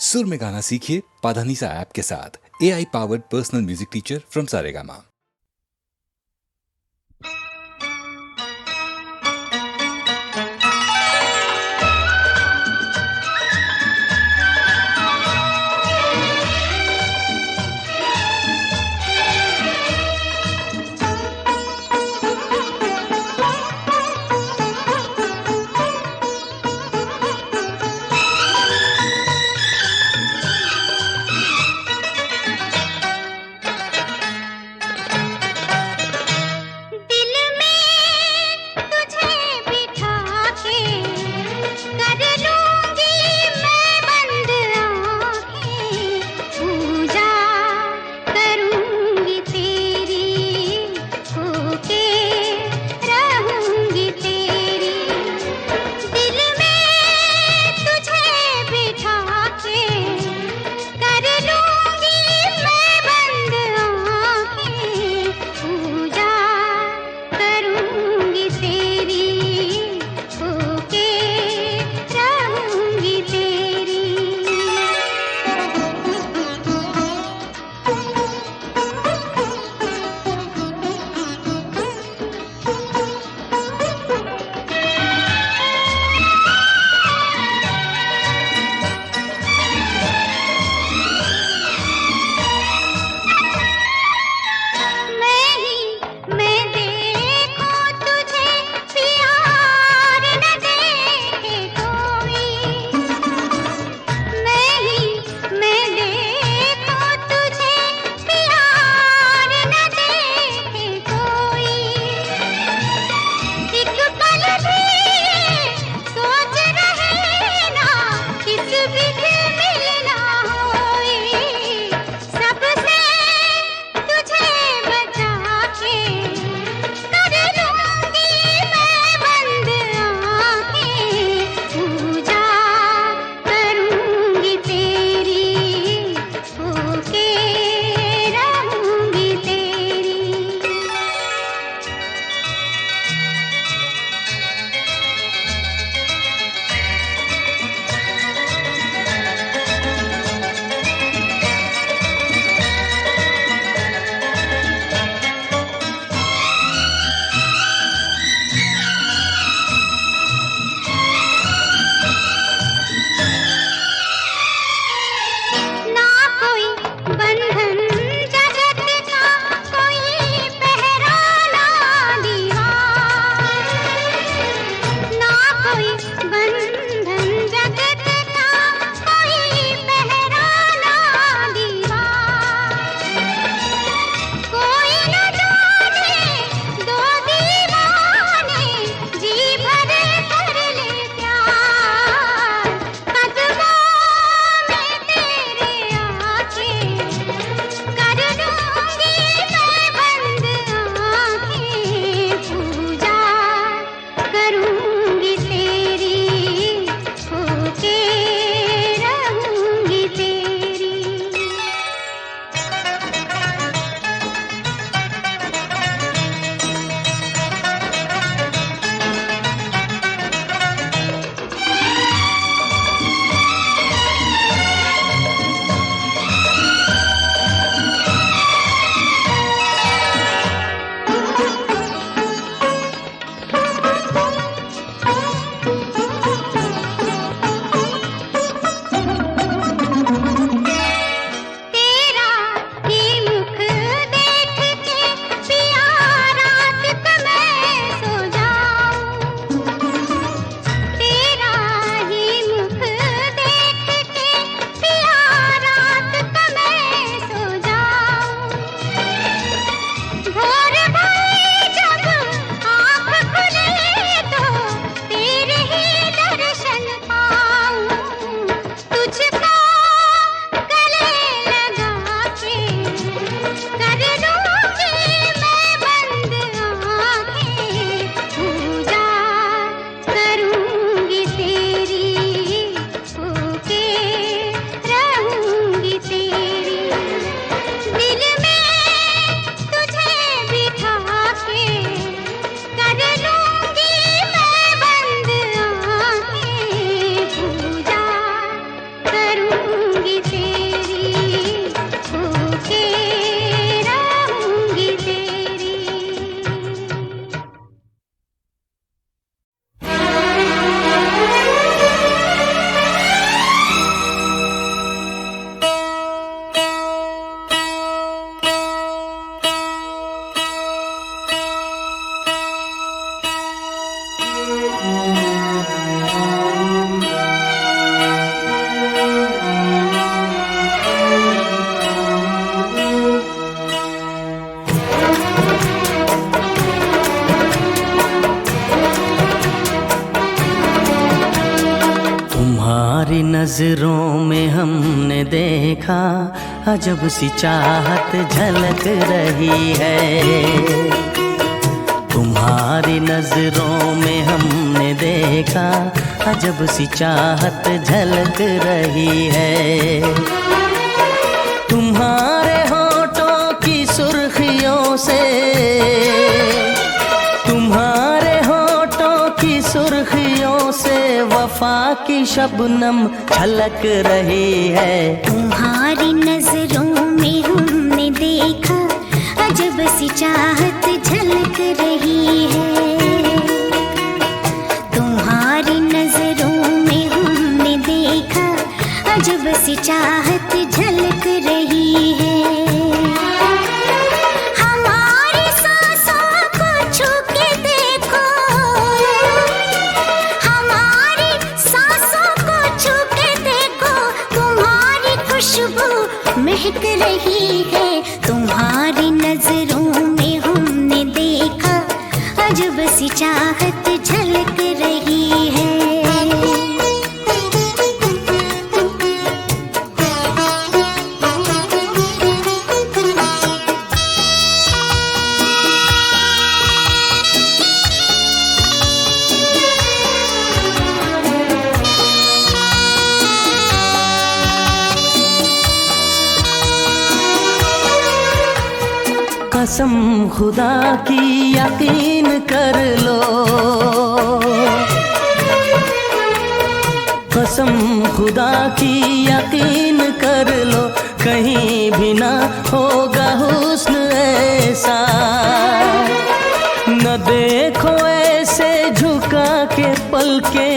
सुर में गाना सीखिए पाधानीसा ऐप के साथ। AI powered personal music teacher from Saregama. में हमने देखा अजब सी चाहत झलक रही है। तुम्हारी नजरों में हमने देखा अजब सी चाहत झलक रही है। तुम्हारे होठों की सुर्खियों से, तुम्हारे होठों की सुर्खियों से वफा की शबनम छलक रही है। तुम्हारी नजरों में हमने देखा अजब सी चाहत झलक रही है। तुम्हारी नजरों में हमने देखा अजब सी चाहत झलक रही है। हमारी सांसों को छू के देखो, हमारी सांसों को छू के देखो, तुम्हारी खुशबू महक रही है। तुम्हारी नजरों में हमने देखा अजब सी चाहत झलक रही है। कसम खुदा की यकीन कर लो, कसम खुदा की यकीन कर लो, कहीं भी ना होगा हुस्न ऐसा। न देखो ऐसे झुका के पलके,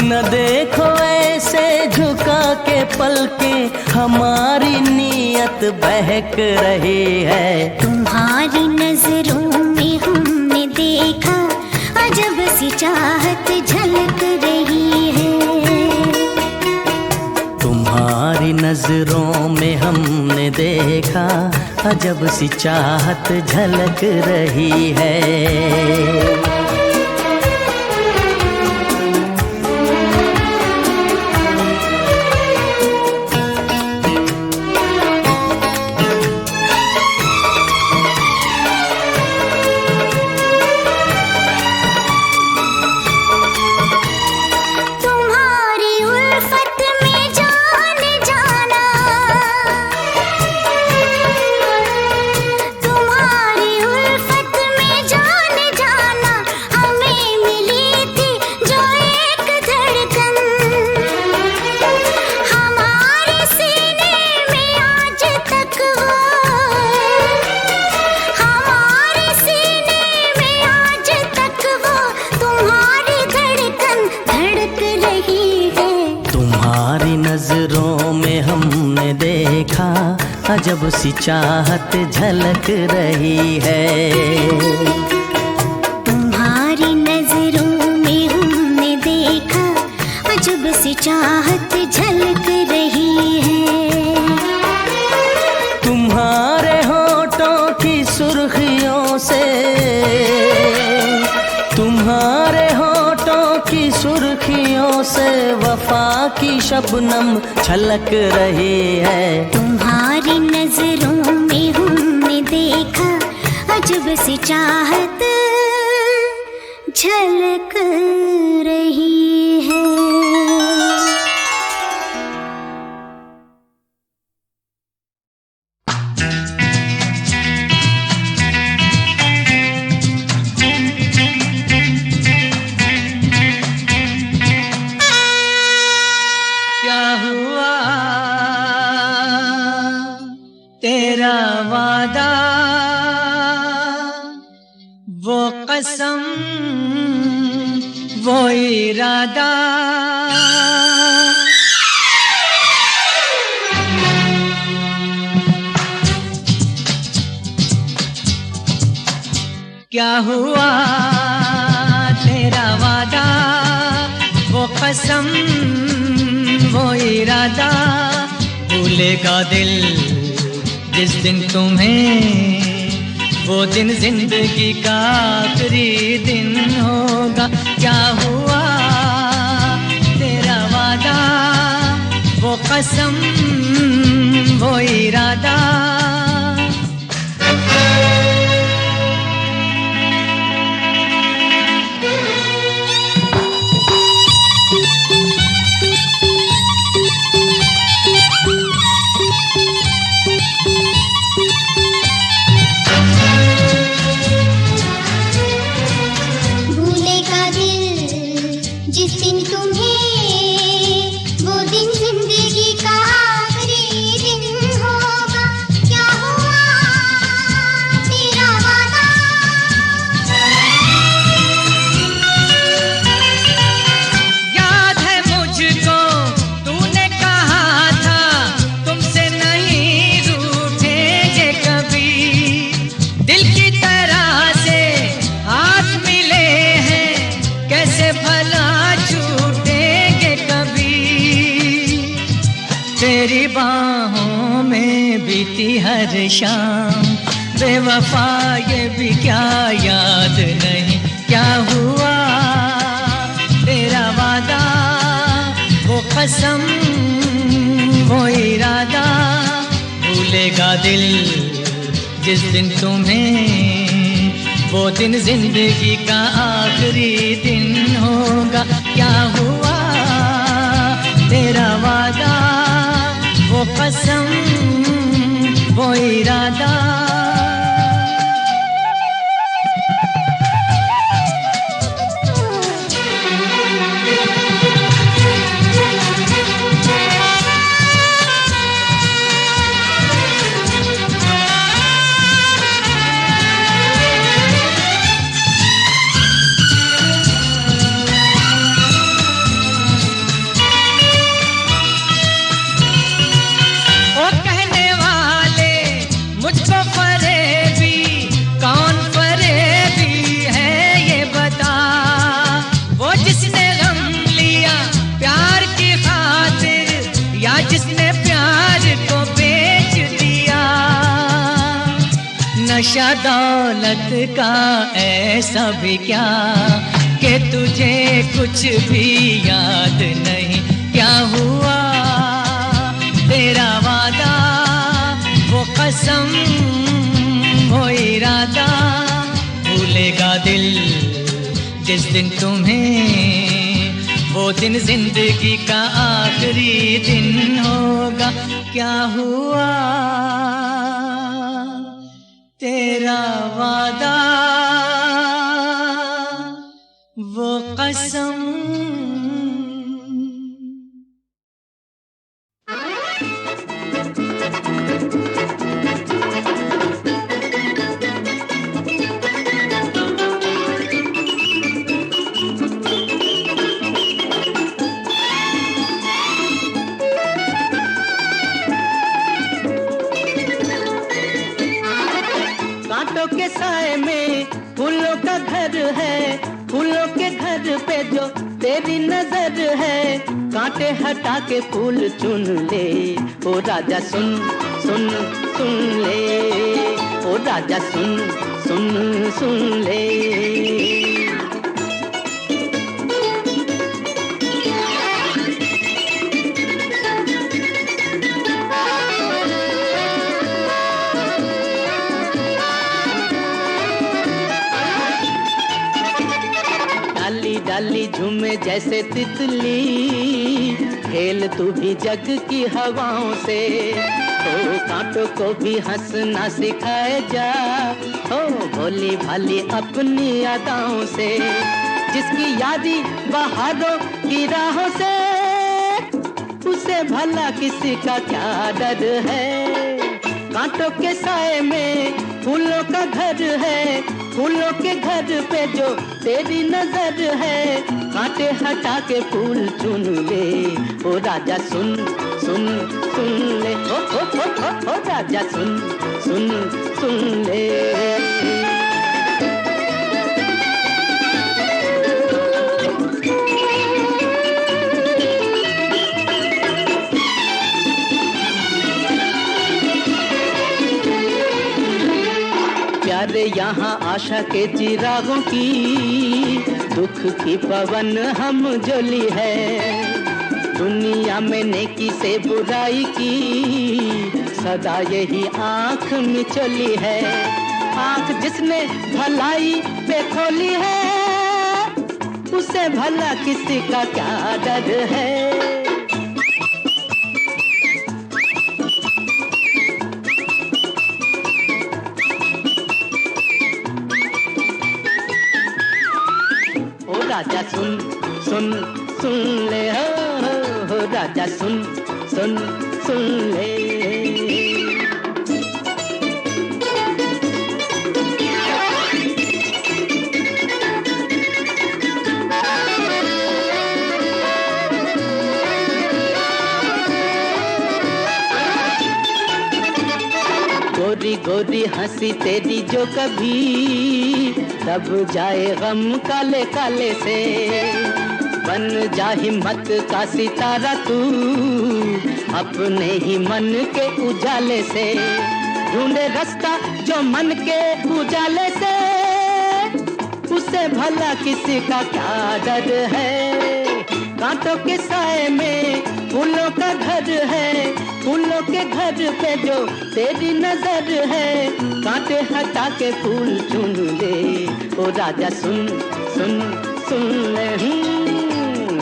न देखो ऐसे झुका के पलके, हमारी नीयत बहक रही है। तुम्हारी नजरों में हमने देखा अजब सी चाहत झलक रही है। तुम्हारी नजरों में हमने देखा अजब सी चाहत झलक रही है। नजरों में हमने देखा अजब सी चाहत झलक रही है। तुम्हारी नजरों में हमने देखा अजब सी चाहत झलक रही है। तुम्हारे होठों की सुर्खियों से, तुम्हारे होठों की सुर्खियों से वफा की शबनम छलक रही है। तुम्हारी नजरों में हमने देखा अजब सी चाहत झलक रही है। तेरा वादा वो कसम वो इरादा, क्या हुआ तेरा वादा वो कसम वो इरादा, भूलेगा दिल जिस दिन तुम्हें, वो दिन जिंदगी का आखिरी दिन होगा। क्या हुआ तेरा वादा कसम वो इरादा। भूलेगा दिल जिस दिन तुम्हें, वो दिन जिंदगी का आखिरी दिन होगा। क्या हुआ तेरा वादा? याद है मुझको तूने कहा था तुमसे नहीं रूठेंगे कभी। दिल की तरह से हाथ मिले हैं, कैसे भला छूटेंगे कभी। तेरी बाहों में बीती हर शाम, बेवफा ये भी क्या याद नहीं क्या हुआ तेरा वादा। वो कसम वो इरादा, भूलेगा दिल जिस दिन तुम्हें, वो दिन जिंदगी का आखिरी दिन होगा। क्या हुआ तेरा वादा, वो कसम वो इरादा। ओ कहने वाले मुझको फरेबी, कौन फरेबी है ये बता। वो जिसने गम लिया प्यार की खातिर, या जिसने प्यार को बेच दिया। नशा दौलत का ऐसा भी क्या कि तुझे कुछ भी याद नहीं क्या हुआ तेरा वादा। वो कसम वो इरादा, भूलेगा दिल जिस दिन तुम्हें, वो दिन जिंदगी का आखिरी दिन होगा। क्या हुआ तेरा वादा, वो कसम। कांटों के साए में फूलों का घर है, फूलों के घर पे जो तेरी नजर है। कांटे हटा के फूल चुन ले, ओ राजा सुन सुन सुन ले, ओ राजा सुन सुन सुन ले। डाली डाली झूमे जैसे तितली, खेल तू भी जग की हवाओं से। ओ कांटों को भी हंसना सिखाए जा, ओ भोली भाली अपनी अदाओं से। जिसकी यादी बहारों की राहों से, उसे भला किसी का क्या डर है। कांटों के साए में फूलों का घर है, फूलों के घर पे जो तेरी नजर है। कांटे हटा के फूल चुन ले, ओ राजा सुन सुन सुन ले, ओ राजा सुन सुन सुन ले। प्यारे यहाँ आशा के चिरागों की, दुख की पवन हम जोली है। दुनिया में नेकी से बुराई की सदा यही आंख मिचोली है। आंख जिसने भलाई पे खोली है उसे भला किसी का क्या डर है। राजा सुन सुन सुन ले हो राजा सुन सुन सुन ले। गोरी गोरी हंसी तेरी जो कभी दब जाए गम काले काले से। बन जा हिम्मत का सितारा तू अपने ही मन के उजाले से। ढूंढे रास्ता जो मन के उजाले से उसे भला किसी का क्या डर है। कांटों के साए में फूलों का घर है। फूलों के घर पे जो तेरी नजर है कांटे हटा के फूल चुन ले। ओ राजा सुन सुन सुन ले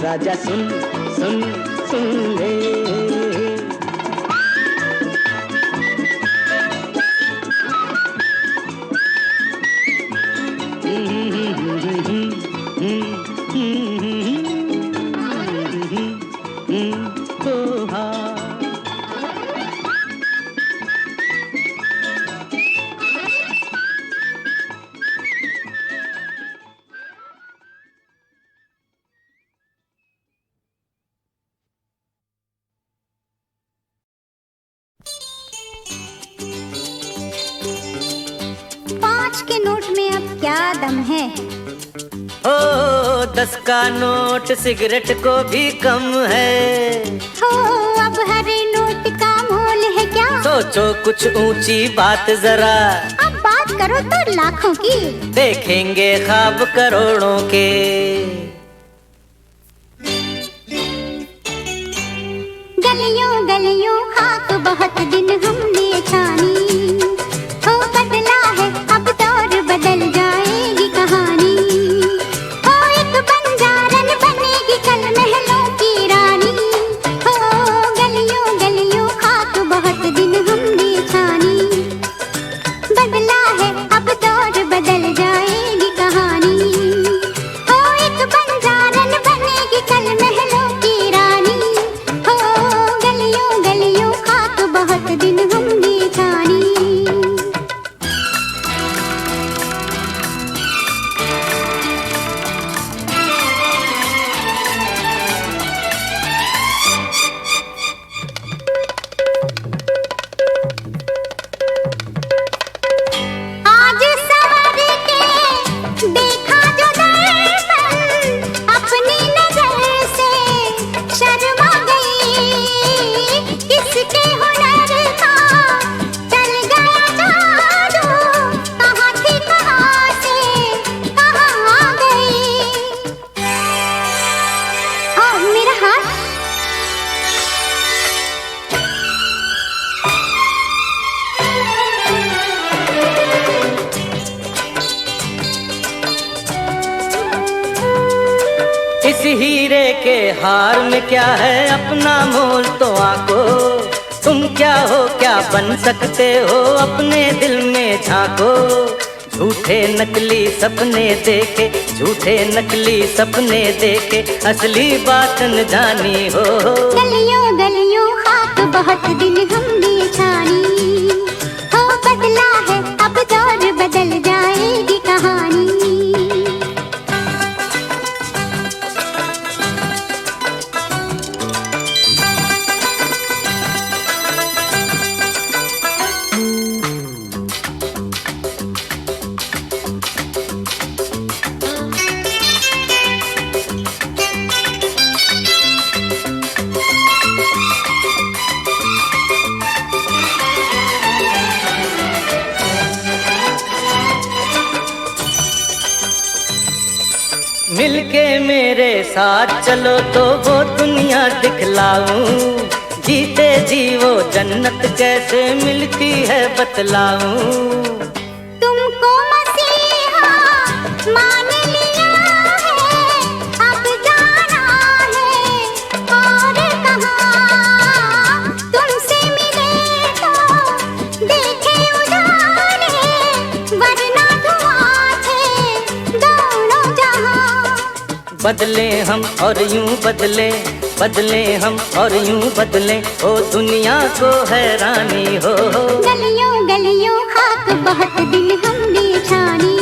राजा सुन सुन सुन ले। के नोट में अब क्या दम है। ओ 10 का नोट सिगरेट को भी कम है। हो अब हरे नोट का मोल है क्या। सोचो कुछ ऊंची बात जरा। अब बात करो तो लाखों की। देखेंगे ख्वाब करोड़ों के। गलियों गलियों खाक बहुत दिन हमने छानी। हो बदला है अब दौर बदल जाएगी कहानी। हो एक बंजारन बनेगी कल महलों की रानी। हो गलियों गलियों खाक बहुत दिन हमने छानी। बदला है अब दौर बदल जाएगी कहानी। हो एक बंजारन बनेगी कल महलों की रानी। हो गलियों गलियों खाक बहुत दिन हमने छानी। आज सवर के देखा जो दर्पण अपनी नजर से शर्मा गई। किसके हुनर का चल गया जादू। कहाँ थी कहाँ से कहाँ आ गई। ओ मेरा हाथ। इस हीरे के हार में क्या है अपना मोल तो आंको। तुम क्या हो क्या बन सकते हो अपने दिल में झांको। झूठे नकली सपने देखे झूठे नकली सपने देखे असली बात न जानी हो। गलियों गलियों खाक बहुत दिन हमने छानी। हो बदला है अब दौर बदल जाएगी कहानी। साथ चलो तो वो दुनिया दिखलाऊं, जीते जी वो जन्नत कैसे मिलती है बतलाऊं। तुमको मसीहा मान लिया है, अब जाना है और कहाँ। तुमसे मिले तो देखे उजाले, वरना धुआं थे दोनों जहां। बदले हम और यूं बदले, बदले हम और यूं बदले, ओ दुनिया को हैरानी हो। गलियों गलियों खाक बहुत दिन हमने छानी,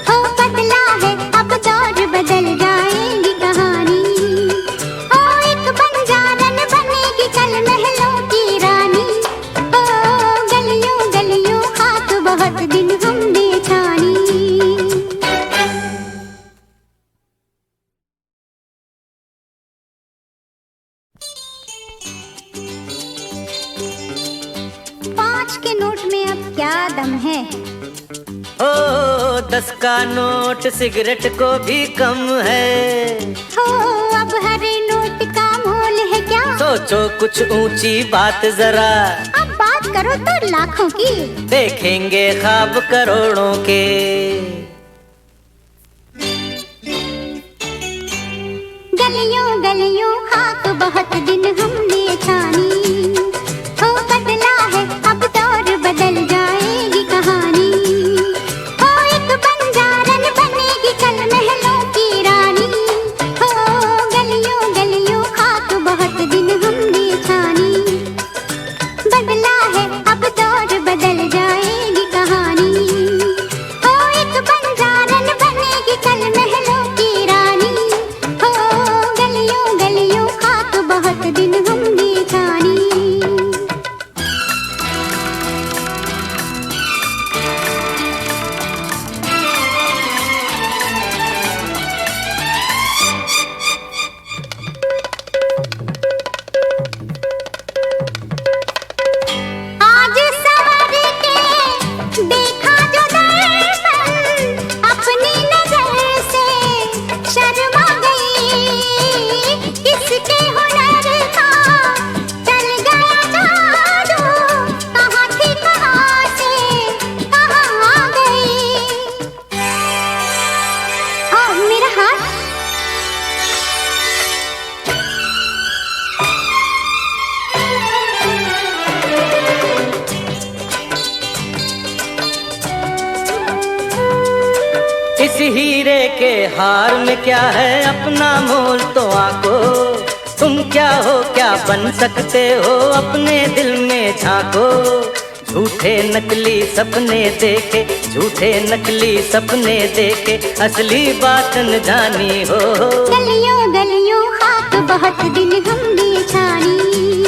हो बदला है अब दौर बदल जाएगी कहानी। ओ एक बंजारन बनेगी कल महलों की रानी, ओ गलियों गलियों खाक बहुत दिन हमने छानी। पाँच के नोट में अब क्या दम है, ओ 10 का नोट सिगरेट को भी कम है। हो अब हरे नोट का मोल है क्या। सोचो कुछ ऊंची बात जरा, अब बात करो तो लाखों की, देखेंगे ख्वाब करोड़ों के। गलियों गलियों खाक बहुत दिन हमने छानी, हो बदला है अब दौर बदल जाएगी कहानी। हो एक बंजारन बनेगी कल महलों की रानी, हो गलियों गलियों खाक बहुत दिन हमने छानी। बदला है अब दौर बदल जाएगी कहानी, हो एक बंजारन बनेगी कल महलों की रानी। हो गलियों गलियों खाक बहुत दिन हमने छानी। आज सवर के देखा जो दर्पण, अपनी नजर से शर्मा गई। किसके हुनर का चल गया जादू, कहाँ थी कहाँ से कहाँ आ गई। ओ मेरा हाथ, इस हीरे के हार में क्या है अपना मोल तो आंको। तुम क्या हो क्या बन सकते हो अपने दिल में झांको। झूठे नकली सपने देखे, झूठे नकली सपने देखे, असली बात न जानी हो। गलियों गलियों खाक बहुत दिन हमने छानी,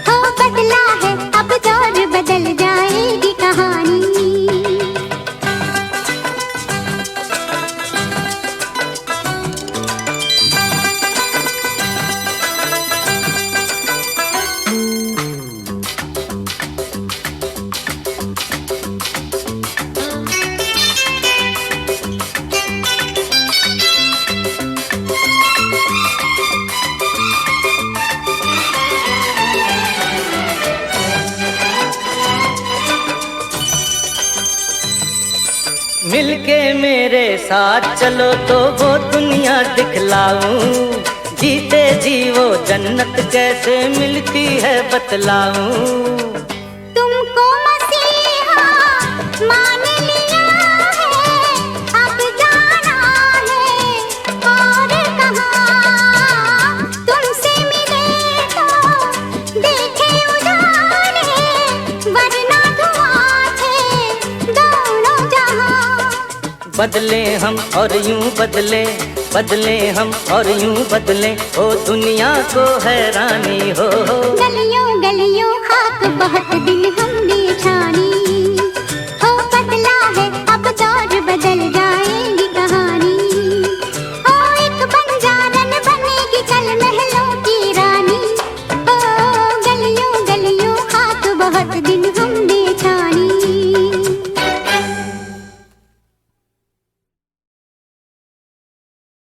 हो बदला है अब दौर बदल जाएगी कहानी। मिलके मेरे साथ चलो तो वो दुनिया दिखलाऊं, जीते जी वो जन्नत कैसे मिलती है बतलाऊं। तुमको मसीहा मान लिया है, अब जाना है और कहाँ। तुमसे मिले तो देखे उजाले, वरना धुआं थे दोनों जहां। बदले हम और यूं बदले, बदले हम और यूं बदले, ओ दुनिया को हैरानी हो। गलियों गलियों खाक बहुत दिन हमने छानी,